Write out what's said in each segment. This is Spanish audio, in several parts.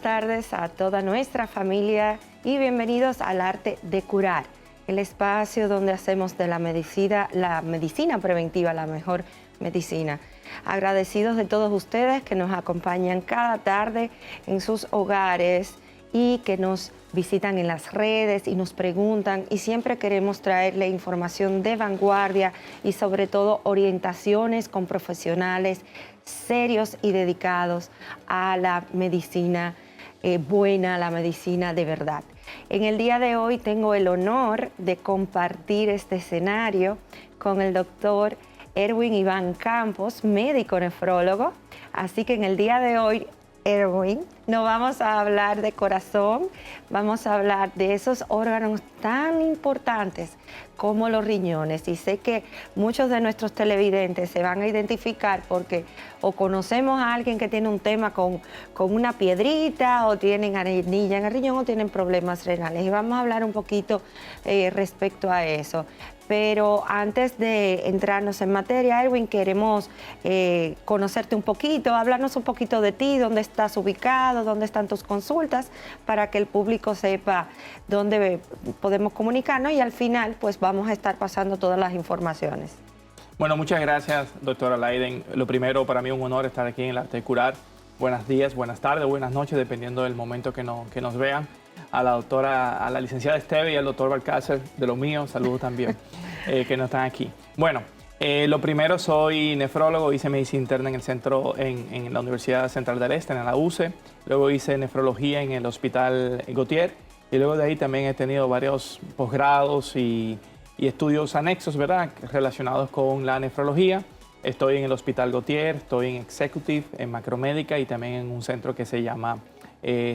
tardes a toda nuestra familia y bienvenidos al Arte de Curar, el espacio donde hacemos de la medicina preventiva la mejor medicina. Agradecidos de todos ustedes que nos acompañan cada tarde en sus hogares y que nos visitan en las redes y nos preguntan, y siempre queremos traerle información de vanguardia y sobre todo orientaciones con profesionales serios y dedicados a la medicina buena, la medicina de verdad. En el día de hoy tengo el honor de compartir este escenario con el doctor Erwin Iván Campos, médico nefrólogo. Así que en el día de hoy, Erwin, no vamos a hablar de corazón, vamos a hablar de esos órganos tan importantes como los riñones. Y sé que muchos de nuestros televidentes se van a identificar porque o conocemos a alguien que tiene un tema con una piedrita, o tienen arenilla en el riñón, o tienen problemas renales. Y vamos a hablar un poquito respecto a eso. Pero antes de entrarnos en materia, Erwin, queremos conocerte un poquito, hablarnos un poquito de ti, dónde estás ubicado, dónde están tus consultas, para que el público sepa dónde podemos comunicarnos, y al final pues vamos a estar pasando todas las informaciones. Bueno, muchas gracias, doctora Leiden. Lo primero, para mí un honor estar aquí en el Arte de Curar. Buenos días, buenas tardes, buenas noches, dependiendo del momento que nos vean. A la licenciada Esteve y al doctor Balcácer, de lo mío, saludos también, que no están aquí. Bueno, lo primero, soy nefrólogo, hice medicina interna en el centro, en la Universidad Central del Este, en la UCE. Luego hice nefrología en el Hospital Gautier, y luego de ahí también he tenido varios posgrados y estudios anexos, ¿verdad?, relacionados con la nefrología. Estoy en el Hospital Gautier, estoy en Executive, en Macromédica, y también en un centro que se llama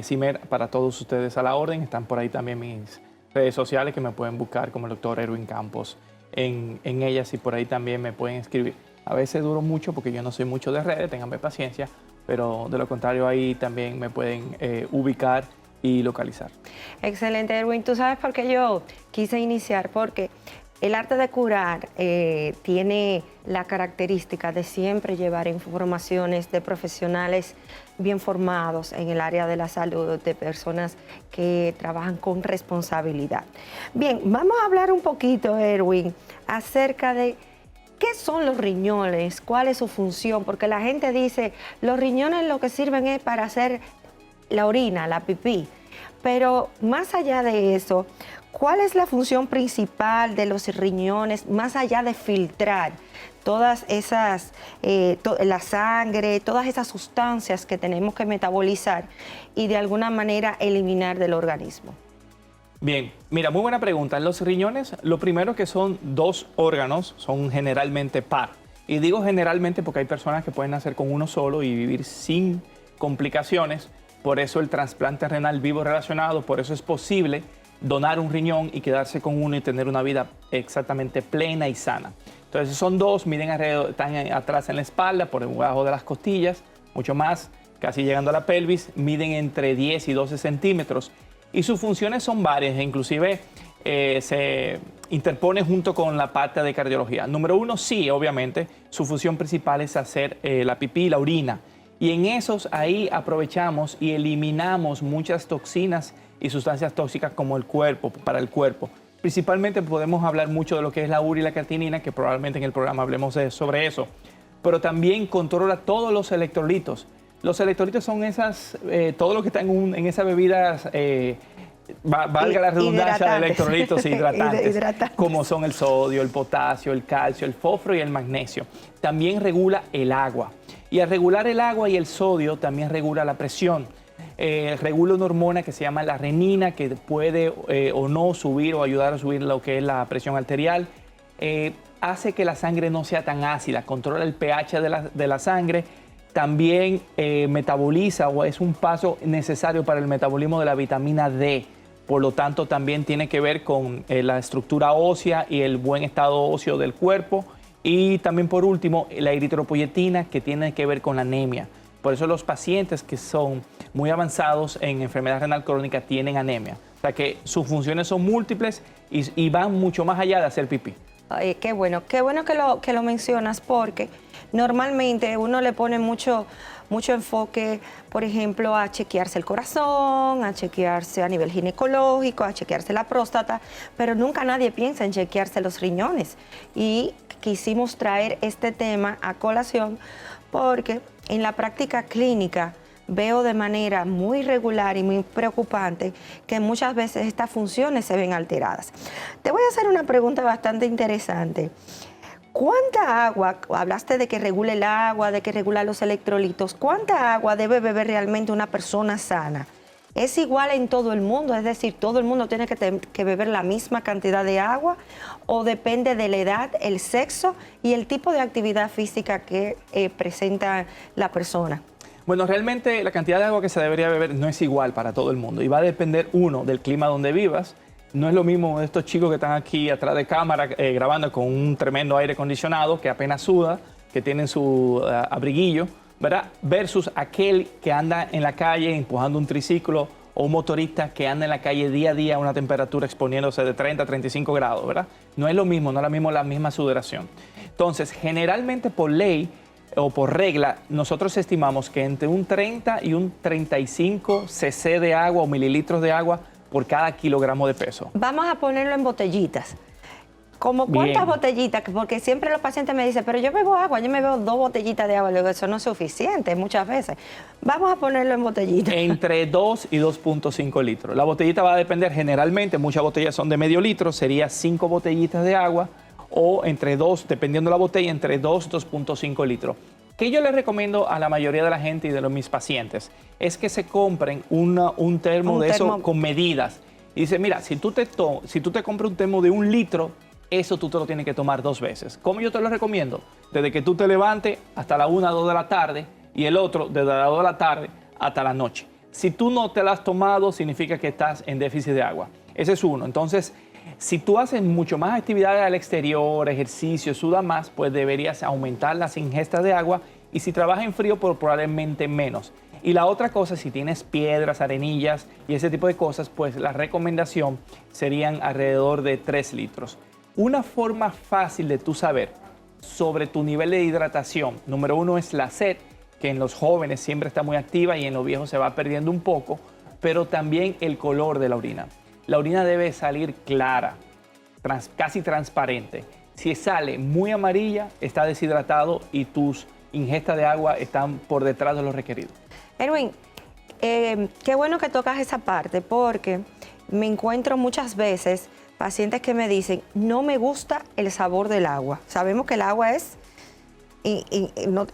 CIMER. Para todos ustedes a la orden. Están por ahí también mis redes sociales, que me pueden buscar como el doctor Erwin Campos en ellas, y por ahí también me pueden escribir. A veces duro mucho porque yo no soy mucho de redes, ténganme paciencia, pero de lo contrario ahí también me pueden ubicar y localizar. Excelente, Erwin. Tú sabes por qué yo quise iniciar, porque el Arte de Curar tiene la característica de siempre llevar informaciones de profesionales bien formados en el área de la salud, de personas que trabajan con responsabilidad. Bien, vamos a hablar un poquito, Erwin, acerca de qué son los riñones, cuál es su función, porque la gente dice, los riñones lo que sirven es para hacer la orina, la pipí, pero más allá de eso, ¿cuál es la función principal de los riñones, más allá de filtrar todas esas, la sangre, todas esas sustancias que tenemos que metabolizar y de alguna manera eliminar del organismo? Bien, mira, muy buena pregunta. Los riñones, lo primero, que son dos órganos, son generalmente par. Y digo generalmente porque hay personas que pueden nacer con uno solo y vivir sin complicaciones. Por eso el trasplante renal vivo relacionado, por eso es posible donar un riñón y quedarse con uno y tener una vida exactamente plena y sana. Entonces son dos, miden alrededor, están atrás en la espalda, por debajo de las costillas, mucho más, casi llegando a la pelvis, miden entre 10 y 12 centímetros. Y sus funciones son varias, inclusive se interpone junto con la parte de cardiología. Número uno, sí, obviamente, su función principal es hacer la pipí y la orina. Y en esos, ahí aprovechamos y eliminamos muchas toxinas y sustancias tóxicas como para el cuerpo. Principalmente podemos hablar mucho de lo que es la urea y la creatinina, que probablemente en el programa hablemos sobre eso. Pero también controla todos los electrolitos. Los electrolitos son todo lo que está en esas bebidas, valga la redundancia, de electrolitos hidratantes, como son el sodio, el potasio, el calcio, el fósforo y el magnesio. También regula el agua. Y al regular el agua y el sodio, también regula la presión. Regula una hormona que se llama la renina, que puede o no subir o ayudar a subir lo que es la presión arterial. Hace que la sangre no sea tan ácida, controla el pH de la sangre. También metaboliza, o es un paso necesario para el metabolismo de la vitamina D. Por lo tanto, también tiene que ver con la estructura ósea y el buen estado óseo del cuerpo. Y también, por último, la eritropoyetina, que tiene que ver con la anemia. Por eso los pacientes que son muy avanzados en enfermedad renal crónica tienen anemia. O sea que sus funciones son múltiples y van mucho más allá de hacer pipí. Qué bueno que lo mencionas porque normalmente uno le pone mucho enfoque, por ejemplo, a chequearse el corazón, a chequearse a nivel ginecológico, a chequearse la próstata, pero nunca nadie piensa en chequearse los riñones. Y quisimos traer este tema a colación porque en la práctica clínica veo de manera muy regular y muy preocupante que muchas veces estas funciones se ven alteradas. Te voy a hacer una pregunta bastante interesante. ¿Cuánta agua, hablaste de que regula el agua, de que regula los electrolitos, cuánta agua debe beber realmente una persona sana? ¿Es igual en todo el mundo? Es decir, ¿todo el mundo tiene que beber la misma cantidad de agua? ¿O depende de la edad, el sexo y el tipo de actividad física que presenta la persona? Bueno, realmente la cantidad de agua que se debería beber no es igual para todo el mundo y va a depender, uno, del clima donde vivas. No es lo mismo de estos chicos que están aquí atrás de cámara grabando con un tremendo aire acondicionado que apenas suda, que tienen su abriguillo, ¿verdad? Versus aquel que anda en la calle empujando un triciclo o un motorista que anda en la calle día a día a una temperatura exponiéndose de 30 a 35 grados, ¿verdad? No es lo mismo, no es la misma sudoración. Entonces, generalmente por ley o por regla, nosotros estimamos que entre un 30 y un 35 cc de agua o mililitros de agua por cada kilogramo de peso. Vamos a ponerlo en botellitas. ¿Cómo cuántas botellitas? Porque siempre los pacientes me dicen, pero yo bebo agua, yo me bebo 2 botellitas de agua. Le digo, eso no es suficiente muchas veces. Vamos a ponerlo en botellitas. Entre 2 y 2.5 litros. La botellita va a depender generalmente, muchas botellas son de medio litro, sería 5 botellitas de agua o entre 2, dependiendo de la botella, entre 2 y 2.5 litros. ¿Qué yo les recomiendo a la mayoría de la gente y de mis pacientes? Es que se compren un termo eso con medidas. Y dice, mira, si tú te compras un termo de 1 litro, eso tú te lo tienes que tomar 2 veces. ¿Cómo yo te lo recomiendo? Desde que tú te levantes hasta la 1 o 2 de la tarde y el otro desde las 2 de la tarde hasta la noche. Si tú no te lo has tomado, significa que estás en déficit de agua. Ese es uno. Entonces, si tú haces mucho más actividades al exterior, ejercicio, sudas más, pues deberías aumentar las ingestas de agua y si trabajas en frío, pues probablemente menos. Y la otra cosa, si tienes piedras, arenillas y ese tipo de cosas, pues la recomendación serían alrededor de 3 litros. Una forma fácil de tú saber sobre tu nivel de hidratación, número 1 es la sed, que en los jóvenes siempre está muy activa y en los viejos se va perdiendo un poco, pero también el color de la orina. La orina debe salir clara, casi transparente. Si sale muy amarilla, está deshidratado y tus ingestas de agua están por detrás de lo requerido. Erwin, qué bueno que tocas esa parte porque me encuentro muchas veces pacientes que me dicen, no me gusta el sabor del agua. Sabemos que el agua es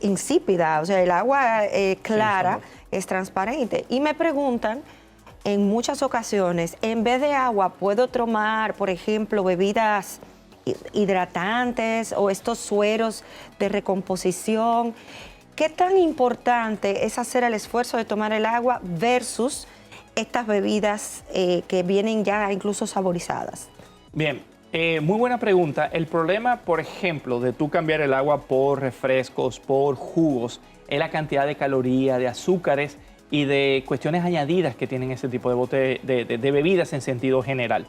insípida, o sea, el agua clara es transparente. Y me preguntan, en muchas ocasiones, en vez de agua, ¿puedo tomar, por ejemplo, bebidas hidratantes o estos sueros de recomposición? ¿Qué tan importante es hacer el esfuerzo de tomar el agua versus estas bebidas que vienen ya incluso saborizadas? Bien, muy buena pregunta. El problema, por ejemplo, de tú cambiar el agua por refrescos, por jugos, es la cantidad de calorías, de azúcares y de cuestiones añadidas que tienen ese tipo de bebidas en sentido general.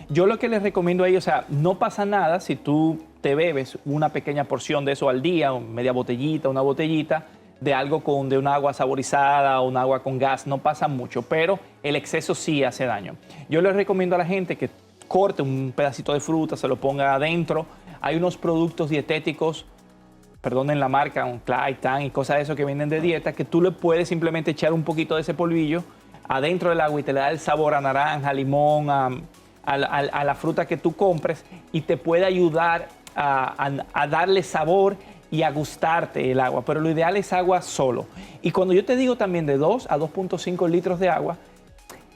Yo lo que les recomiendo a ellos, o sea, no pasa nada si tú te bebes una pequeña porción de eso al día, media botellita, una botellita de algo de un agua saborizada o un agua con gas, no pasa mucho, pero el exceso sí hace daño. Yo les recomiendo a la gente que corte un pedacito de fruta, se lo ponga adentro. Hay unos productos dietéticos, perdonen la marca, un Claytan y cosas de eso que vienen de dieta, que tú le puedes simplemente echar un poquito de ese polvillo adentro del agua y te le da el sabor a naranja, a limón, a la fruta que tú compres y te puede ayudar a darle sabor y a gustarte el agua. Pero lo ideal es agua solo. Y cuando yo te digo también de 2 a 2.5 litros de agua,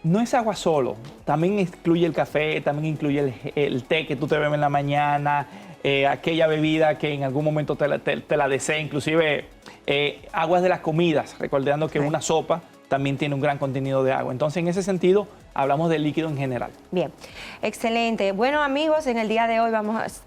no es agua solo, también incluye el café, también incluye el té que tú te bebes en la mañana, aquella bebida que en algún momento te la desea, inclusive aguas de las comidas, recordando que una sopa también tiene un gran contenido de agua. Entonces, en ese sentido, hablamos de líquido en general. Bien, excelente. Bueno, amigos, en el día de hoy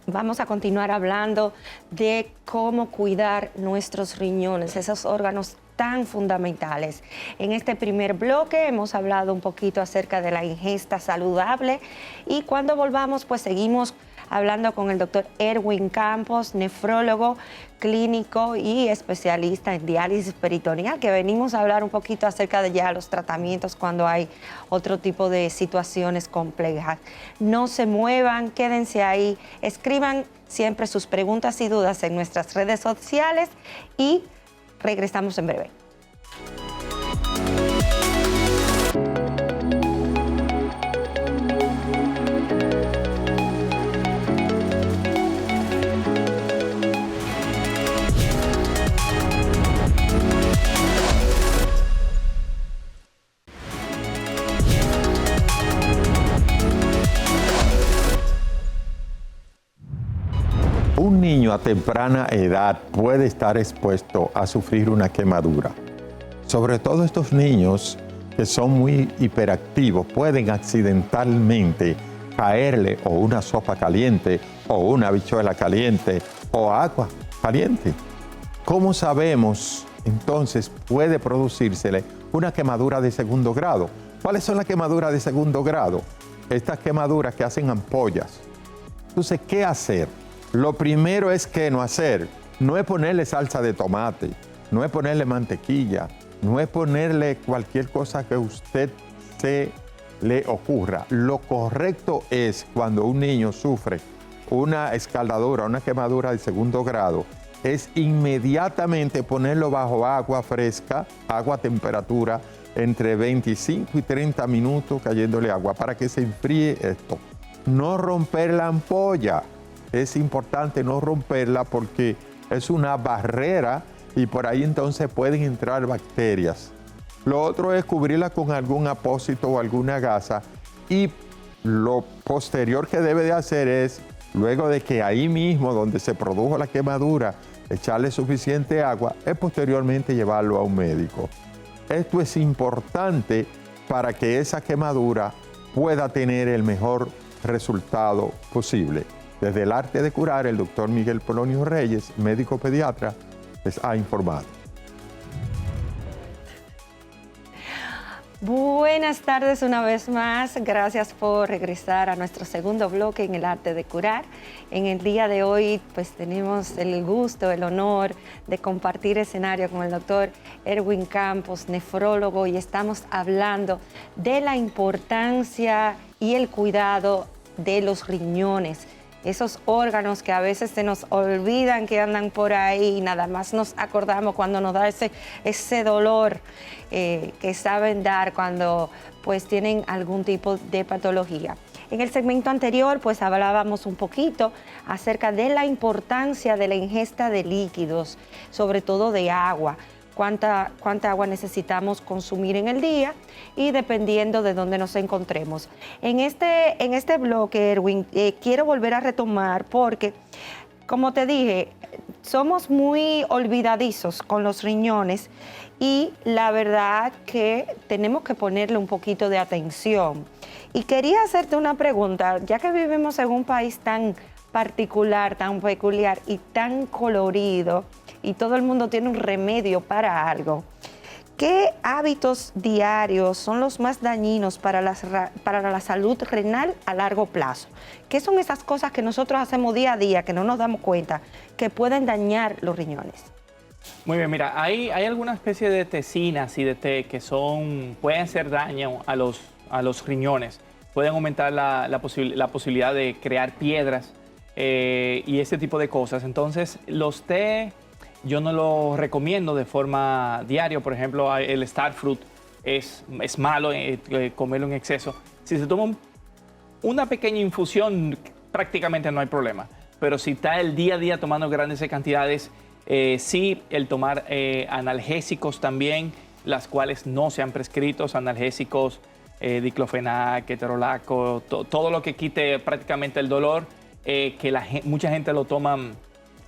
vamos a continuar hablando de cómo cuidar nuestros riñones, esos órganos tan fundamentales. En este primer bloque hemos hablado un poquito acerca de la ingesta saludable y cuando volvamos, pues seguimos hablando con el doctor Erwin Campos, nefrólogo clínico y especialista en diálisis peritoneal, que venimos a hablar un poquito acerca de ya los tratamientos cuando hay otro tipo de situaciones complejas. No se muevan, quédense ahí, escriban siempre sus preguntas y dudas en nuestras redes sociales y regresamos en breve. Un niño a temprana edad puede estar expuesto a sufrir una quemadura. Sobre todo estos niños que son muy hiperactivos pueden accidentalmente caerle o una sopa caliente o una habichuela caliente o agua caliente. ¿Cómo sabemos entonces puede producírsele una quemadura de segundo grado? ¿Cuáles son las quemaduras de segundo grado? Estas quemaduras que hacen ampollas. Entonces, ¿qué hacer? Lo primero es que no hacer, no es ponerle salsa de tomate, no es ponerle mantequilla, no es ponerle cualquier cosa que a usted se le ocurra. Lo correcto es cuando un niño sufre una escaldadura, una quemadura de segundo grado, es inmediatamente ponerlo bajo agua fresca, agua a temperatura, entre 25 y 30 minutos cayéndole agua para que se enfríe esto. No romper la ampolla. Es importante no romperla porque es una barrera y por ahí entonces pueden entrar bacterias. Lo otro es cubrirla con algún apósito o alguna gasa y lo posterior que debe de hacer es, luego de que ahí mismo donde se produjo la quemadura, echarle suficiente agua, es posteriormente llevarlo a un médico. Esto es importante para que esa quemadura pueda tener el mejor resultado posible. Desde el arte de curar, el doctor Miguel Polonio Reyes, médico pediatra, les ha informado. Buenas tardes una vez más. Gracias por regresar a nuestro segundo bloque en el arte de curar. En el día de hoy, pues tenemos el gusto, el honor de compartir escenario con el doctor Erwin Campos, nefrólogo, y estamos hablando de la importancia y el cuidado de los riñones. Esos órganos que a veces se nos olvidan que andan por ahí y nada más nos acordamos cuando nos da ese dolor que saben dar cuando pues tienen algún tipo de patología. En el segmento anterior pues hablábamos un poquito acerca de la importancia de la ingesta de líquidos, sobre todo de agua. Cuánta agua necesitamos consumir en el día y dependiendo de dónde nos encontremos. En este bloque, Erwin, quiero volver a retomar porque, como te dije, somos muy olvidadizos con los riñones y la verdad que tenemos que ponerle un poquito de atención. Y quería hacerte una pregunta, ya que vivimos en un país tan particular, tan peculiar y tan colorido, y todo el mundo tiene un remedio para algo. ¿Qué hábitos diarios son los más dañinos para la salud renal a largo plazo? ¿Qué son esas cosas que nosotros hacemos día a día, que no nos damos cuenta, que pueden dañar los riñones? Muy bien, mira, hay alguna especie de tecinas y de té que pueden hacer daño a los riñones. Pueden aumentar la posibilidad de crear piedras y ese tipo de cosas. Entonces, los té yo no lo recomiendo de forma diaria. Por ejemplo, el Starfruit es malo comerlo en exceso. Si se toma una pequeña infusión, prácticamente no hay problema. Pero si está el día a día tomando grandes cantidades, sí, el tomar analgésicos también, las cuales no se han prescrito, analgésicos, diclofenac, ketorolaco, todo lo que quite prácticamente el dolor, que mucha gente lo toma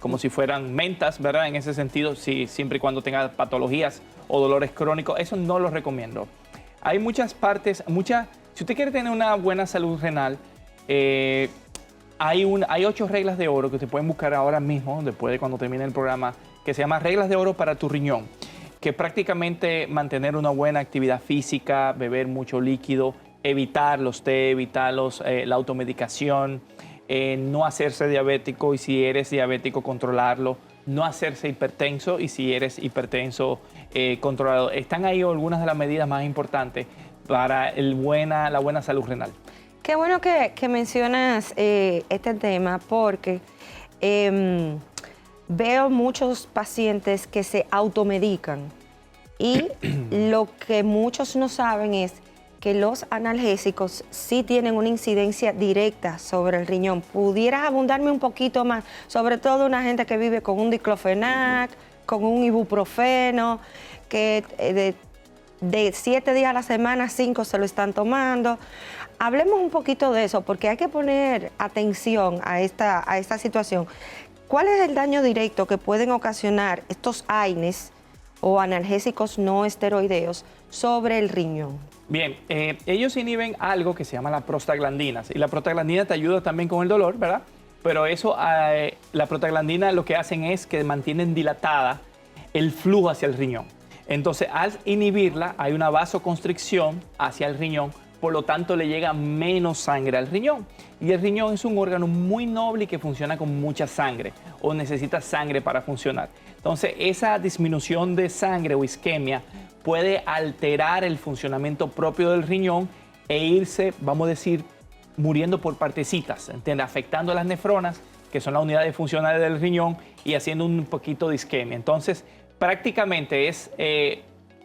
como si fueran mentas, ¿verdad? En ese sentido, siempre y cuando tenga patologías o dolores crónicos, eso no lo recomiendo. Hay muchas partes, si usted quiere tener una buena salud renal, hay 8 reglas de oro que te pueden buscar ahora mismo, después de cuando termine el programa, que se llama Reglas de Oro para tu riñón, que prácticamente mantener una buena actividad física, beber mucho líquido, evitar los té, evitar la automedicación, no hacerse diabético y si eres diabético controlarlo, no hacerse hipertenso y si eres hipertenso controlado. Están ahí algunas de las medidas más importantes para la buena salud renal. Qué bueno que mencionas este tema porque veo muchos pacientes que se automedican y lo que muchos no saben es que los analgésicos sí tienen una incidencia directa sobre el riñón. ¿Pudieras abundarme un poquito más, sobre todo una gente que vive con un diclofenac, con un ibuprofeno, que de 7 días a la semana, 5 se lo están tomando? Hablemos un poquito de eso, porque hay que poner atención a esta situación. ¿Cuál es el daño directo que pueden ocasionar estos AINES o analgésicos no esteroideos sobre el riñón? Bien, ellos inhiben algo que se llama la prostaglandinas y la prostaglandina te ayuda también con el dolor, ¿verdad? Pero eso, la prostaglandina lo que hacen es que mantienen dilatada el flujo hacia el riñón. Entonces, al inhibirla, hay una vasoconstricción hacia el riñón, por lo tanto le llega menos sangre al riñón. Y el riñón es un órgano muy noble y que funciona con mucha sangre o necesita sangre para funcionar. Entonces, esa disminución de sangre o isquemia puede alterar el funcionamiento propio del riñón e irse, vamos a decir, muriendo por partecitas, ¿entiendes? Afectando las nefronas, que son las unidades funcionales del riñón, y haciendo un poquito de isquemia. Entonces, prácticamente es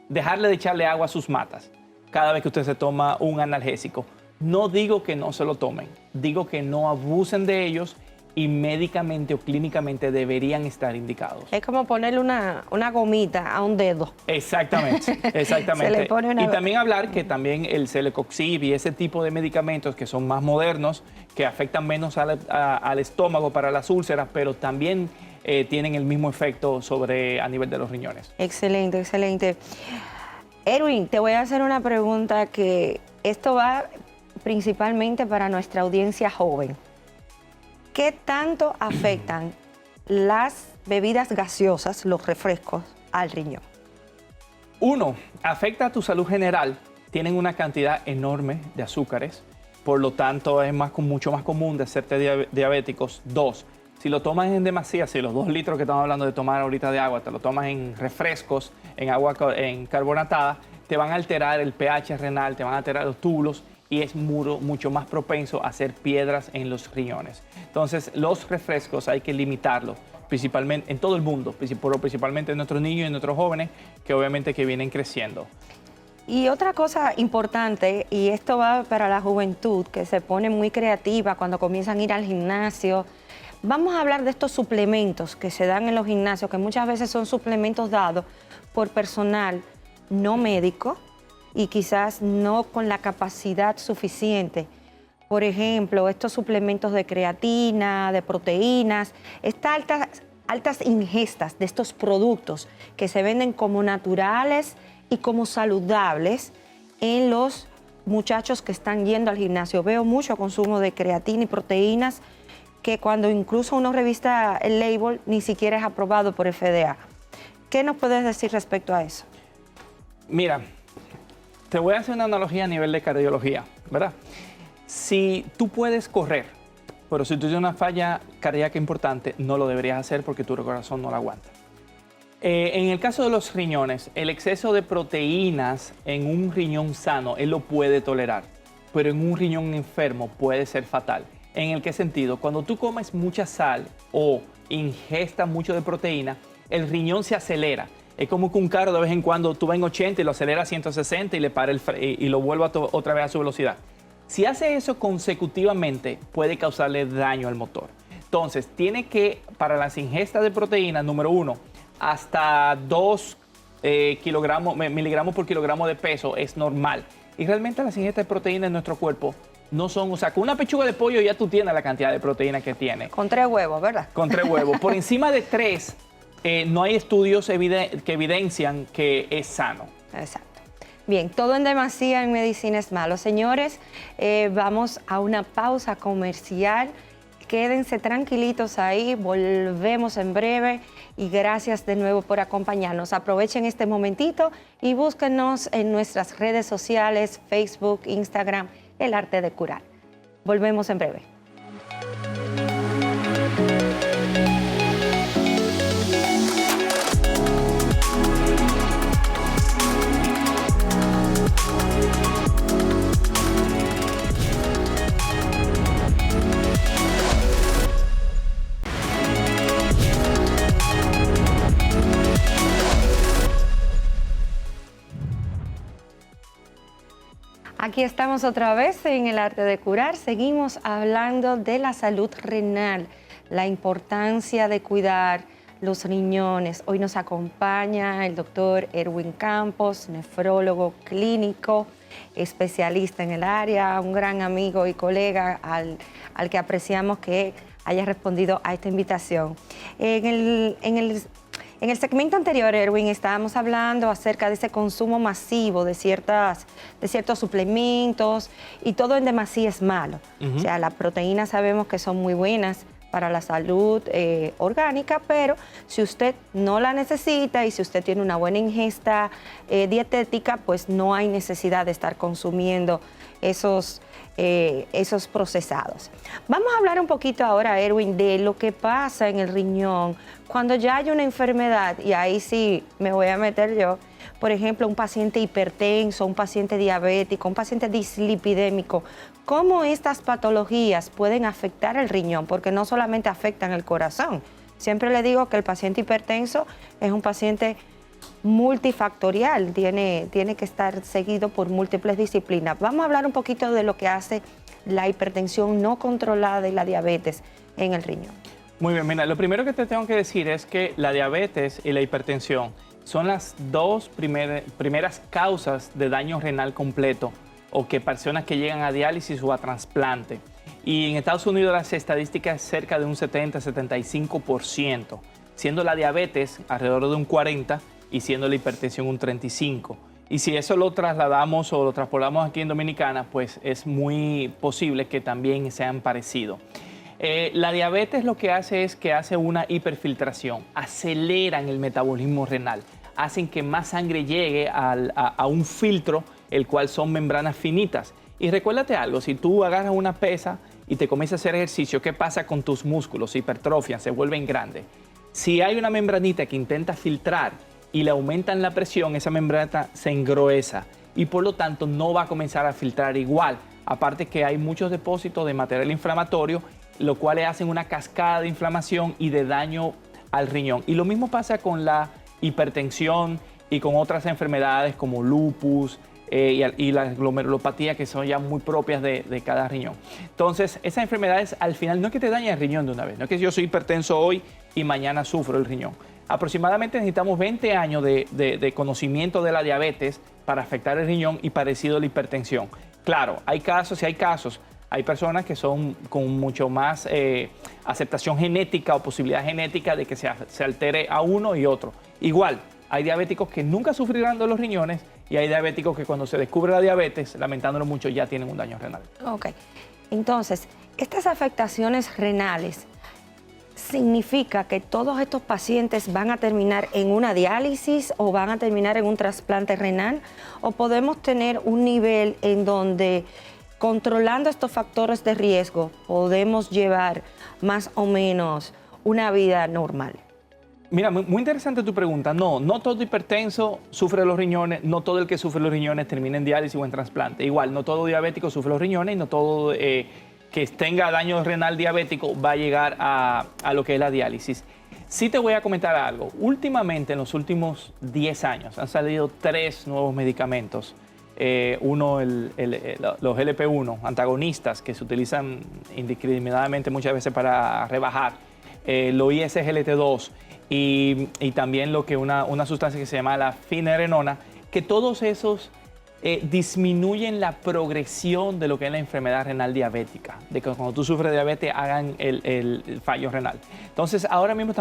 dejarle de echarle agua a sus matas cada vez que usted se toma un analgésico. No digo que no se lo tomen, digo que no abusen de ellos y médicamente o clínicamente deberían estar indicados. Es como ponerle una gomita a un dedo. Exactamente, exactamente. Se le pone una... Y también hablar que también el Celecoxib y ese tipo de medicamentos que son más modernos, que afectan menos al estómago para las úlceras, pero también tienen el mismo efecto a nivel de los riñones. Excelente, excelente. Erwin, te voy a hacer una pregunta que esto va principalmente para nuestra audiencia joven. ¿Qué tanto afectan las bebidas gaseosas, los refrescos, al riñón? Uno, afecta a tu salud general. Tienen una cantidad enorme de azúcares, por lo tanto es mucho más común de hacerte diabéticos. Dos, si lo tomas en demasía, si los 2 litros que estamos hablando de tomar ahorita de agua, te lo tomas en refrescos, en agua carbonatada, te van a alterar el pH renal, te van a alterar los túbulos y es mucho más propenso a hacer piedras en los riñones. Entonces, los refrescos hay que limitarlos, principalmente en todo el mundo, pero principalmente en nuestros niños y en nuestros jóvenes, que obviamente que vienen creciendo. Y otra cosa importante, y esto va para la juventud, que se pone muy creativa cuando comienzan a ir al gimnasio. Vamos a hablar de estos suplementos que se dan en los gimnasios, que muchas veces son suplementos dados por personal no médico y quizás no con la capacidad suficiente. Por ejemplo, estos suplementos de creatina, de proteínas, estas altas ingestas de estos productos que se venden como naturales y como saludables en los muchachos que están yendo al gimnasio. Veo mucho consumo de creatina y proteínas que cuando incluso uno revisa el label ni siquiera es aprobado por FDA. ¿Qué nos puedes decir respecto a eso? Mira, te voy a hacer una analogía a nivel de cardiología, ¿verdad? Si tú puedes correr, pero si tú tienes una falla cardíaca importante, no lo deberías hacer porque tu corazón no la aguanta. En el caso de los riñones, el exceso de proteínas en un riñón sano, él lo puede tolerar, pero en un riñón enfermo puede ser fatal. ¿En el qué sentido? Cuando tú comes mucha sal o ingestas mucho de proteína, el riñón se acelera. Es como que un carro de vez en cuando tú vas en 80 y lo acelera a 160 y le para y lo vuelve otra vez a su velocidad. Si hace eso consecutivamente, puede causarle daño al motor. Entonces, tiene que, para las ingestas de proteína, número 1, hasta 2 miligramos por kilogramo de peso es normal. Y realmente las ingestas de proteína en nuestro cuerpo no son, o sea, con una pechuga de pollo ya tú tienes la cantidad de proteína que tiene. Con 3 huevos, ¿verdad? Con 3 huevos. Por encima de 3, no hay estudios que evidencian que es sano. Exacto. Bien, todo en demasía en medicina es malo. Señores, vamos a una pausa comercial. Quédense tranquilitos ahí, volvemos en breve y gracias de nuevo por acompañarnos. Aprovechen este momentito y búsquenos en nuestras redes sociales, Facebook, Instagram, El Arte de Curar. Volvemos en breve. Aquí estamos otra vez en El Arte de Curar. Seguimos hablando de la salud renal, la importancia de cuidar los riñones. Hoy nos acompaña el doctor Erwin Campos, nefrólogo clínico, especialista en el área, un gran amigo y colega al que apreciamos que haya respondido a esta invitación. En el segmento anterior, Erwin, estábamos hablando acerca de ese consumo masivo de ciertos suplementos, y todo en demasía es malo. O sea, las proteínas sabemos que son muy buenas para la salud orgánica, pero si usted no la necesita y si usted tiene una buena ingesta dietética, pues no hay necesidad de estar consumiendo esos procesados. Vamos a hablar un poquito ahora, Erwin, de lo que pasa en el riñón cuando ya hay una enfermedad, y ahí sí me voy a meter yo. Por ejemplo, un paciente hipertenso, un paciente diabético, un paciente dislipidémico. ¿Cómo estas patologías pueden afectar el riñón? Porque no solamente afectan el corazón. Siempre le digo que el paciente hipertenso es un paciente multifactorial, tiene que estar seguido por múltiples disciplinas. Vamos a hablar un poquito de lo que hace la hipertensión no controlada y la diabetes en el riñón. Muy bien, mira, lo primero que te tengo que decir es que la diabetes y la hipertensión son las dos primeras causas de daño renal completo, o que personas que llegan a diálisis o a trasplante. Y en Estados Unidos las estadísticas es cerca de un 70-75%, siendo la diabetes alrededor de un 40% y siendo la hipertensión un 35%. Y si eso lo trasladamos o lo transportamos aquí en Dominicana, pues es muy posible que también sean parecidos. La diabetes lo que hace es que hace una hiperfiltración, aceleran el metabolismo renal, hacen que más sangre llegue a un filtro, el cual son membranas finitas. Y recuérdate algo, si tú agarras una pesa y te comienzas a hacer ejercicio, ¿qué pasa con tus músculos? Se hipertrofian, se vuelven grandes. Si hay una membranita que intenta filtrar y le aumentan la presión, esa membrana se engruesa y por lo tanto no va a comenzar a filtrar igual. Aparte que hay muchos depósitos de material inflamatorio, lo cual le hacen una cascada de inflamación y de daño al riñón. Y lo mismo pasa con la hipertensión y con otras enfermedades como lupus y la glomerulopatía, que son ya muy propias de cada riñón. Entonces, esas enfermedades al final no es que te dañen el riñón de una vez, no es que yo soy hipertenso hoy y mañana sufro el riñón. Aproximadamente necesitamos 20 años de conocimiento de la diabetes para afectar el riñón, y parecido a la hipertensión. Claro, hay casos y hay casos. Hay personas que son con mucho más aceptación genética o posibilidad genética de que se altere a uno y otro. Igual, hay diabéticos que nunca sufrirán de los riñones, y hay diabéticos que cuando se descubre la diabetes, lamentándolo mucho, ya tienen un daño renal. Ok, entonces, estas afectaciones renales significa que todos estos pacientes van a terminar en una diálisis o van a terminar en un trasplante renal, o podemos tener un nivel en donde, controlando estos factores de riesgo, podemos llevar más o menos una vida normal. Mira, muy interesante tu pregunta. No todo hipertenso sufre los riñones, no todo el que sufre los riñones termina en diálisis o en trasplante. Igual, no todo diabético sufre los riñones, y no todo que tenga daño renal diabético va a llegar a lo que es la diálisis. Sí te voy a comentar algo. Últimamente, en los últimos 10 años, han salido 3 nuevos medicamentos. Uno, los GLP-1, antagonistas, que se utilizan indiscriminadamente muchas veces para rebajar. Lo ISGLT2 y también una sustancia que se llama la finerenona, que todos esos disminuyen la progresión de lo que es la enfermedad renal diabética, de que cuando tú sufres de diabetes hagan el fallo renal. Entonces, ahora mismo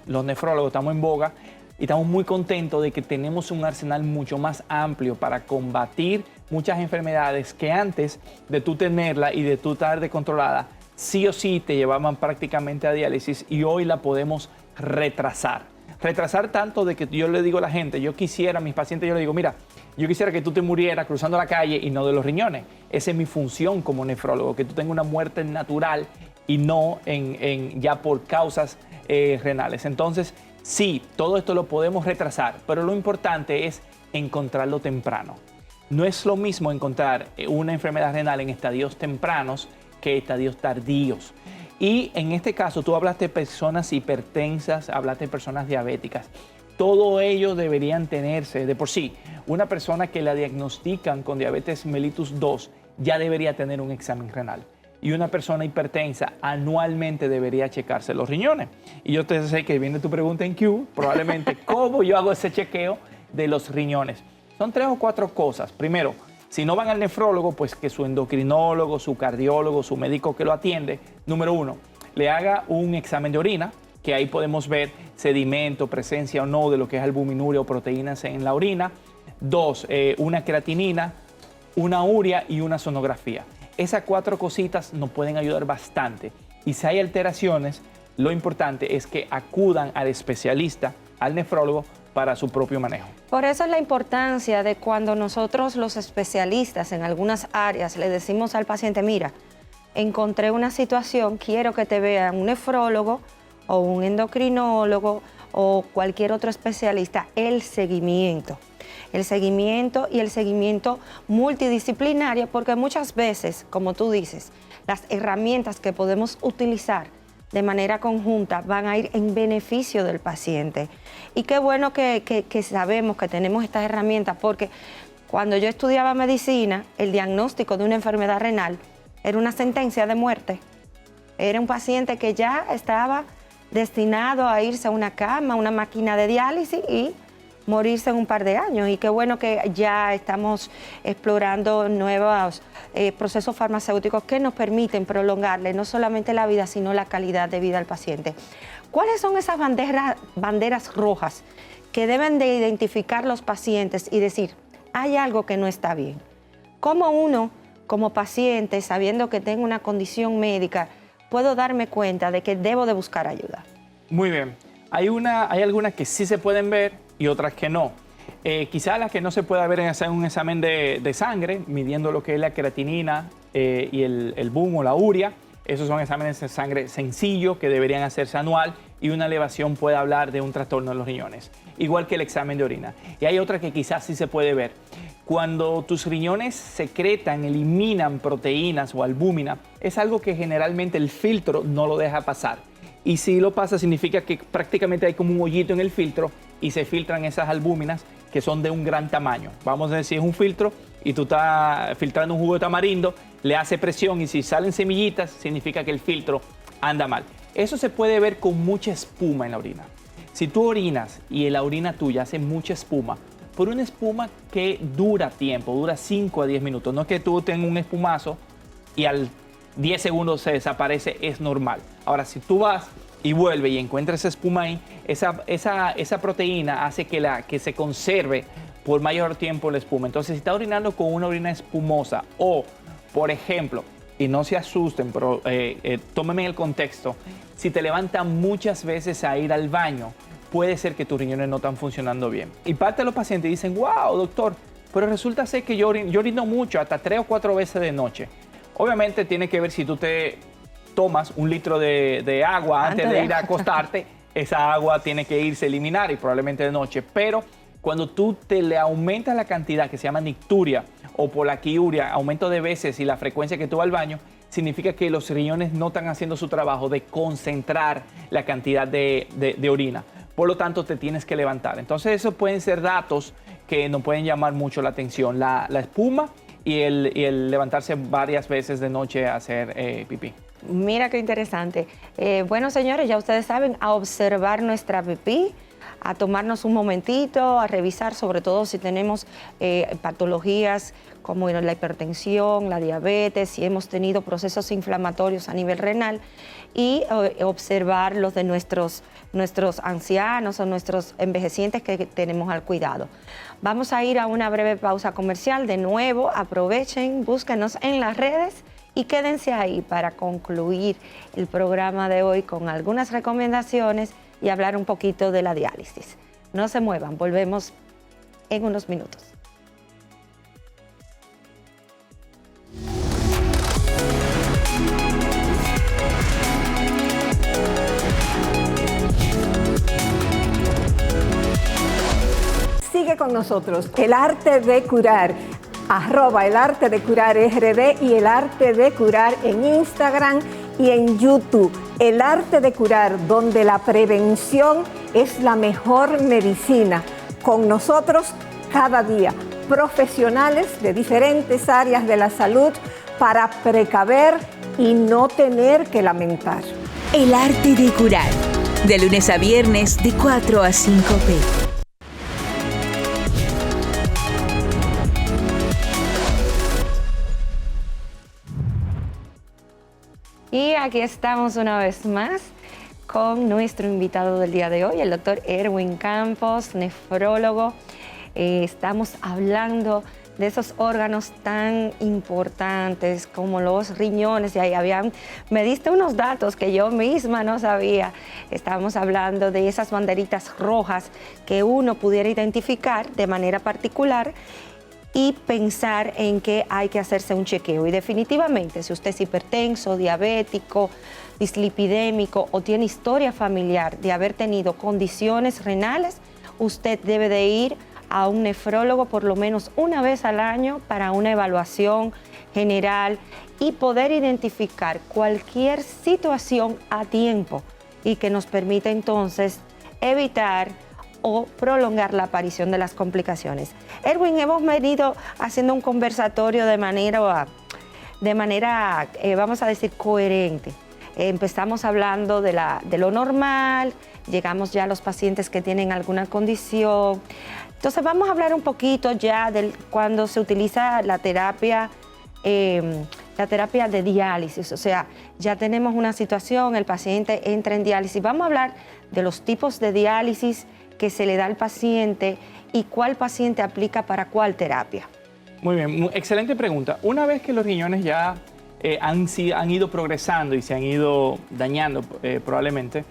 los nefrólogos estamos en boga y estamos muy contentos de que tenemos un arsenal mucho más amplio para combatir muchas enfermedades que antes de tú tenerla y de tú estar descontrolada, sí o sí te llevaban prácticamente a diálisis, y hoy la podemos retrasar. Retrasar tanto de que yo le digo a la gente, a mis pacientes yo le digo, mira, yo quisiera que tú te murieras cruzando la calle y no de los riñones. Esa es mi función como nefrólogo, que tú tengas una muerte natural y no ya por causas renales. Entonces, sí, todo esto lo podemos retrasar, pero lo importante es encontrarlo temprano. No es lo mismo encontrar una enfermedad renal en estadios tempranos que estadios tardíos. Y en este caso, tú hablaste de personas hipertensas, hablaste de personas diabéticas. todo ello deberían tenerse de por sí. Una persona que la diagnostican con diabetes mellitus 2 ya debería tener un examen renal. Y una persona hipertensa anualmente debería checarse los riñones. Y yo te sé que viene tu pregunta en Q, probablemente, ¿cómo yo hago ese chequeo de los riñones? Son 3 o 4 cosas. Primero, si no van al nefrólogo, pues que su endocrinólogo, su cardiólogo, su médico que lo atiende, número 1, le haga un examen de orina, que ahí podemos ver sedimento, presencia o no de lo que es albuminuria o proteínas en la orina. 2, una creatinina, una urea y una sonografía. Esas 4 cositas nos pueden ayudar bastante. Y si hay alteraciones, lo importante es que acudan al especialista, al nefrólogo, para su propio manejo. Por eso es la importancia de cuando nosotros los especialistas en algunas áreas le decimos al paciente, mira, encontré una situación, quiero que te vea un nefrólogo o un endocrinólogo o cualquier otro especialista, el seguimiento y el seguimiento multidisciplinario, porque muchas veces, como tú dices, las herramientas que podemos utilizar de manera conjunta van a ir en beneficio del paciente. Y qué bueno que sabemos que tenemos estas herramientas, porque cuando yo estudiaba medicina, el diagnóstico de una enfermedad renal era una sentencia de muerte. Era un paciente que ya estaba destinado a irse a una cama, a una máquina de diálisis y morirse en un par de años. Y qué bueno que ya estamos explorando nuevos procesos farmacéuticos que nos permiten prolongarle no solamente la vida, sino la calidad de vida al paciente. ¿Cuáles son esas banderas rojas que deben de identificar los pacientes y decir, hay algo que no está bien? ¿Cómo uno, como paciente, sabiendo que tengo una condición médica, puedo darme cuenta de que debo de buscar ayuda? Muy bien. Hay algunas que sí se pueden ver y otras que no. Quizás las que no se pueda ver en hacer un examen de sangre, midiendo lo que es la creatinina y el BUN o la urea. Esos son exámenes de sangre sencillos que deberían hacerse anual y una elevación puede hablar de un trastorno de los riñones, igual que el examen de orina. Y hay otra que quizás sí se puede ver. Cuando tus riñones secretan, eliminan proteínas o albúmina, es algo que generalmente el filtro no lo deja pasar. Y si lo pasa, significa que prácticamente hay como un hoyito en el filtro y se filtran esas albúminas que son de un gran tamaño. Vamos a decir, es un filtro y tú estás filtrando un jugo de tamarindo, le hace presión y si salen semillitas, significa que el filtro anda mal. Eso se puede ver con mucha espuma en la orina. Si tú orinas y en la orina tuya hace mucha espuma, por una espuma que dura tiempo, dura 5 a 10 minutos, no es que tú tengas un espumazo y al 10 segundos se desaparece, es normal. Ahora, si tú vas y vuelves y encuentras esa espuma ahí, esa proteína hace que se conserve por mayor tiempo la espuma. Entonces, si está orinando con una orina espumosa o, por ejemplo, y no se asusten, pero tómenme el contexto, si te levantan muchas veces a ir al baño, puede ser que tus riñones no están funcionando bien. Y parte de los pacientes dicen, wow, doctor, pero resulta ser que yo orino mucho, hasta 3 o 4 veces de noche. Obviamente tiene que ver si tú te tomas 1 litro de agua antes de ir a acostarte, esa agua tiene que irse a eliminar y probablemente de noche. Pero cuando tú le aumentas la cantidad que se llama nicturia o polaquiuria, aumento de veces y la frecuencia que tú vas al baño, significa que los riñones no están haciendo su trabajo de concentrar la cantidad de orina. Por lo tanto, te tienes que levantar. Entonces, esos pueden ser datos que nos pueden llamar mucho la atención. La espuma y el levantarse varias veces de noche a hacer pipí. Mira qué interesante. Bueno, señores, ya ustedes saben, a observar nuestra pipí, a tomarnos un momentito, a revisar, sobre todo si tenemos patologías como la hipertensión, la diabetes, si hemos tenido procesos inflamatorios a nivel renal, y observar los de nuestros ancianos o nuestros envejecientes que tenemos al cuidado. Vamos a ir a una breve pausa comercial. De nuevo, aprovechen, búsquenos en las redes y quédense ahí para concluir el programa de hoy con algunas recomendaciones y hablar un poquito de la diálisis. No se muevan, volvemos en unos minutos. Sigue con nosotros, El Arte de Curar, @El Arte de Curar RD y El Arte de Curar en Instagram y en YouTube. El Arte de Curar, donde la prevención es la mejor medicina. Con nosotros cada día, profesionales de diferentes áreas de la salud para precaver y no tener que lamentar. El arte de curar, de lunes a viernes de 4 a 5 p. Y aquí estamos una vez más con nuestro invitado del día de hoy, el doctor Erwin Campos, nefrólogo. Estamos hablando de esos órganos tan importantes como los riñones. Y ahí me diste unos datos que yo misma no sabía. Estábamos hablando de esas banderitas rojas que uno pudiera identificar de manera particular y pensar en que hay que hacerse un chequeo. Y definitivamente, si usted es hipertenso, diabético, dislipidémico o tiene historia familiar de haber tenido condiciones renales, usted debe de ir a un nefrólogo por lo menos una vez al año para una evaluación general y poder identificar cualquier situación a tiempo y que nos permita entonces evitar o prolongar la aparición de las complicaciones. Erwin, hemos venido haciendo un conversatorio de manera, vamos a decir, coherente. Empezamos hablando de lo normal, llegamos ya a los pacientes que tienen alguna condición. Entonces vamos a hablar un poquito ya de cuando se utiliza la terapia de diálisis. O sea, ya tenemos una situación, el paciente entra en diálisis. Vamos a hablar de los tipos de diálisis que se le da al paciente y cuál paciente aplica para cuál terapia. Muy bien, excelente pregunta. Una vez que los riñones ya han ido progresando y se han ido dañando probablemente,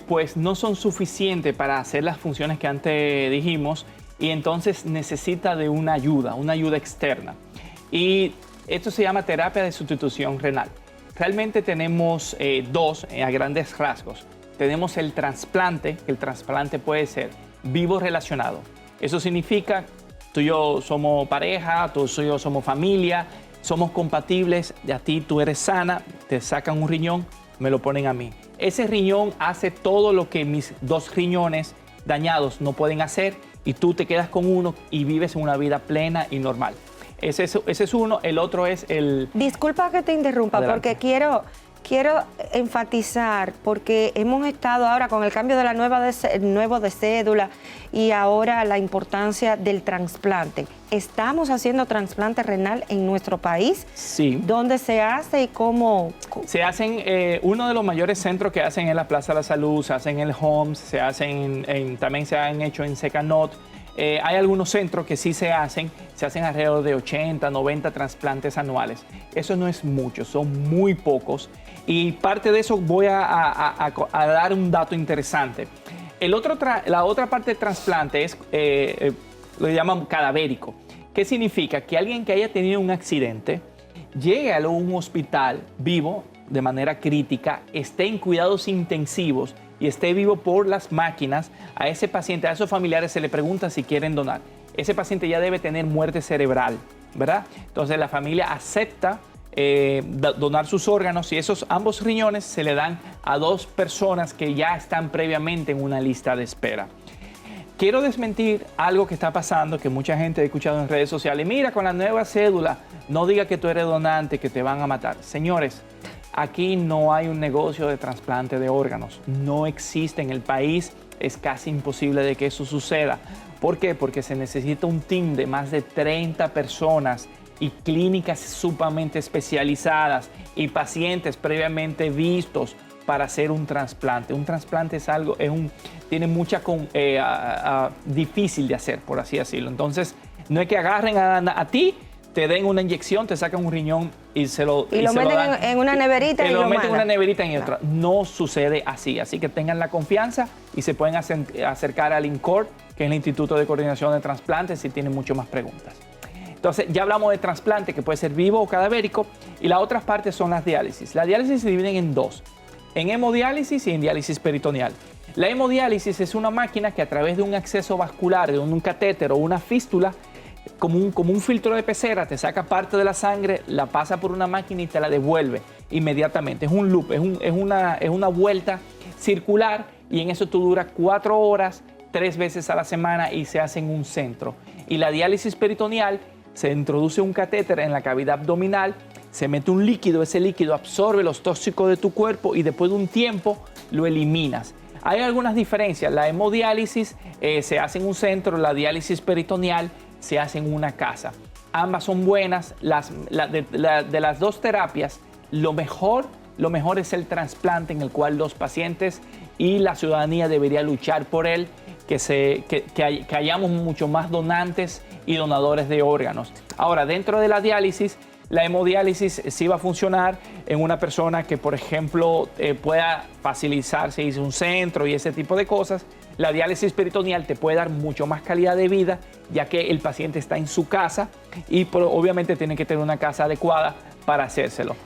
pues no son suficientes para hacer las funciones que antes dijimos y entonces necesita de una ayuda externa. Y esto se llama terapia de sustitución renal. Realmente tenemos dos a grandes rasgos. Tenemos el trasplante, que el trasplante puede ser vivo relacionado. Eso significa tú y yo somos pareja, tú y yo somos familia, somos compatibles, de a ti tú eres sana, te sacan un riñón, me lo ponen a mí. Ese riñón hace todo lo que mis dos riñones dañados no pueden hacer y tú te quedas con uno y vives una vida plena y normal. Ese es uno. El otro es el... Disculpa que te interrumpa, Adelante. porque quiero enfatizar, porque hemos estado ahora con el cambio de la nuevo de cédula y ahora la importancia del trasplante. ¿Estamos haciendo trasplante renal en nuestro país? Sí. ¿Dónde se hace y cómo? Se hacen, uno de los mayores centros que hacen en la Plaza de la Salud, se hacen en el HOMS, también se han hecho en Secanot. Hay algunos centros que sí se hacen alrededor de 80, 90 trasplantes anuales. Eso no es mucho, son muy pocos. Y parte de eso voy a dar un dato interesante. La otra parte del trasplante es, lo llaman cadavérico. ¿Qué significa? Que alguien que haya tenido un accidente llegue a un hospital vivo de manera crítica, esté en cuidados intensivos y esté vivo por las máquinas, a ese paciente, a esos familiares se le pregunta si quieren donar. Ese paciente ya debe tener muerte cerebral, ¿verdad? Entonces la familia acepta donar sus órganos y ambos riñones se le dan a dos personas que ya están previamente en una lista de espera. Quiero desmentir algo que está pasando, que mucha gente ha escuchado en redes sociales. Mira, con la nueva cédula, no diga que tú eres donante, que te van a matar. Señores, aquí no hay un negocio de trasplante de órganos. No existe en el país. Es casi imposible de que eso suceda. ¿Por qué? Porque se necesita un team de más de 30 personas y clínicas sumamente especializadas y pacientes previamente vistos para hacer un trasplante. Un trasplante es algo, tiene mucha difícil de hacer, por así decirlo. Entonces, no es que agarren a ti, te den una inyección, te sacan un riñón y lo meten en una neverita y lo meten en mandan. una neverita y otra. No sucede así. Así que tengan la confianza y se pueden acercar al INCOR, que es el Instituto de Coordinación de Transplantes, si tienen mucho más preguntas. Entonces, ya hablamos de trasplante, que puede ser vivo o cadavérico, y las otras partes son las diálisis. Las diálisis se dividen en dos, en hemodiálisis y en diálisis peritoneal. La hemodiálisis es una máquina que a través de un acceso vascular, de un catéter o una fístula, como un filtro de pecera, te saca parte de la sangre, la pasa por una máquina y te la devuelve inmediatamente. Es un loop, es una vuelta circular y en eso tú duras 4 horas, 3 veces a la semana y se hace en un centro. Y la diálisis peritoneal, se introduce un catéter en la cavidad abdominal, se mete un líquido, ese líquido absorbe los tóxicos de tu cuerpo y después de un tiempo lo eliminas. Hay algunas diferencias. La hemodiálisis se hace en un centro, la diálisis peritoneal se hace en una casa. Ambas son buenas. De las dos terapias, lo mejor es el trasplante, en el cual los pacientes y la ciudadanía debería luchar por él, que hayamos mucho más donantes y donadores de órganos. Ahora, dentro de la diálisis, la hemodiálisis sí va a funcionar en una persona que, por ejemplo, pueda facilitarse irse a un centro y ese tipo de cosas. La diálisis peritoneal te puede dar mucho más calidad de vida, ya que el paciente está en su casa y obviamente tiene que tener una casa adecuada para hacérselo.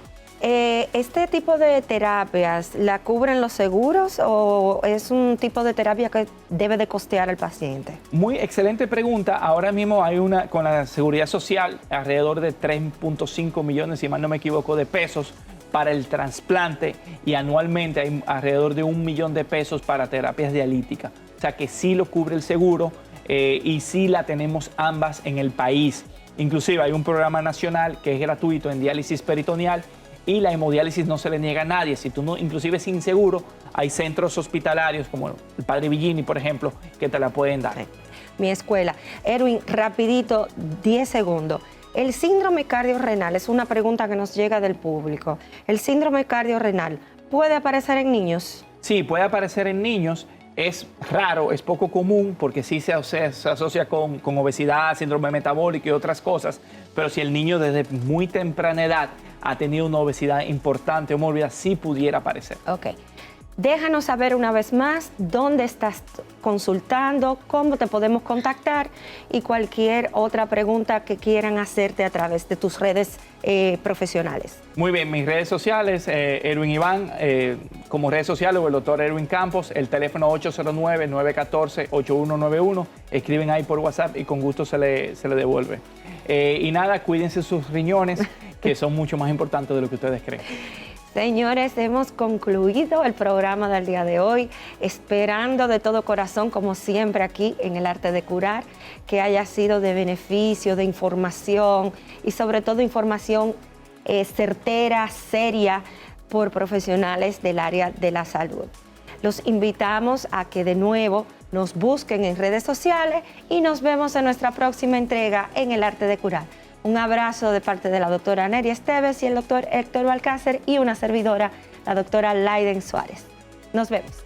¿Este tipo de terapias la cubren los seguros o es un tipo de terapia que debe de costear el paciente? Muy excelente pregunta. Ahora mismo hay una con la Seguridad Social alrededor de 3.5 millones, si mal no me equivoco, de pesos para el trasplante, y anualmente hay alrededor de 1 millón de pesos para terapias dialíticas. O sea que sí lo cubre el seguro y sí la tenemos ambas en el país. Inclusive hay un programa nacional que es gratuito en diálisis peritoneal, y la hemodiálisis no se le niega a nadie. Si tú no, inclusive sin seguro, hay centros hospitalarios como el Padre Villini, por ejemplo, que te la pueden dar. Mi escuela. Erwin, rapidito, 10 segundos. El síndrome cardiorrenal es una pregunta que nos llega del público. ¿El síndrome cardiorrenal puede aparecer en niños? Sí, puede aparecer en niños. Es raro, es poco común, porque sí se asocia con obesidad, síndrome metabólico y otras cosas. Pero si el niño desde muy temprana edad ha tenido una obesidad importante o mórbida, sí pudiera aparecer. Ok. Déjanos saber una vez más dónde estás consultando, cómo te podemos contactar y cualquier otra pregunta que quieran hacerte a través de tus redes profesionales. Muy bien, mis redes sociales, Erwin Iván, como redes sociales, o el doctor Erwin Campos, el teléfono 809-914-8191. Escriben ahí por WhatsApp y con gusto se le devuelve. Y nada, cuídense sus riñones, que son mucho más importantes de lo que ustedes creen. Señores, hemos concluido el programa del día de hoy, esperando de todo corazón, como siempre aquí en El Arte de Curar, que haya sido de beneficio, de información y sobre todo información certera, seria, por profesionales del área de la salud. Los invitamos a que de nuevo nos busquen en redes sociales y nos vemos en nuestra próxima entrega en El Arte de Curar. Un abrazo de parte de la doctora Nery Esteves y el doctor Héctor Balcácer y una servidora, la doctora Laiden Suárez. Nos vemos.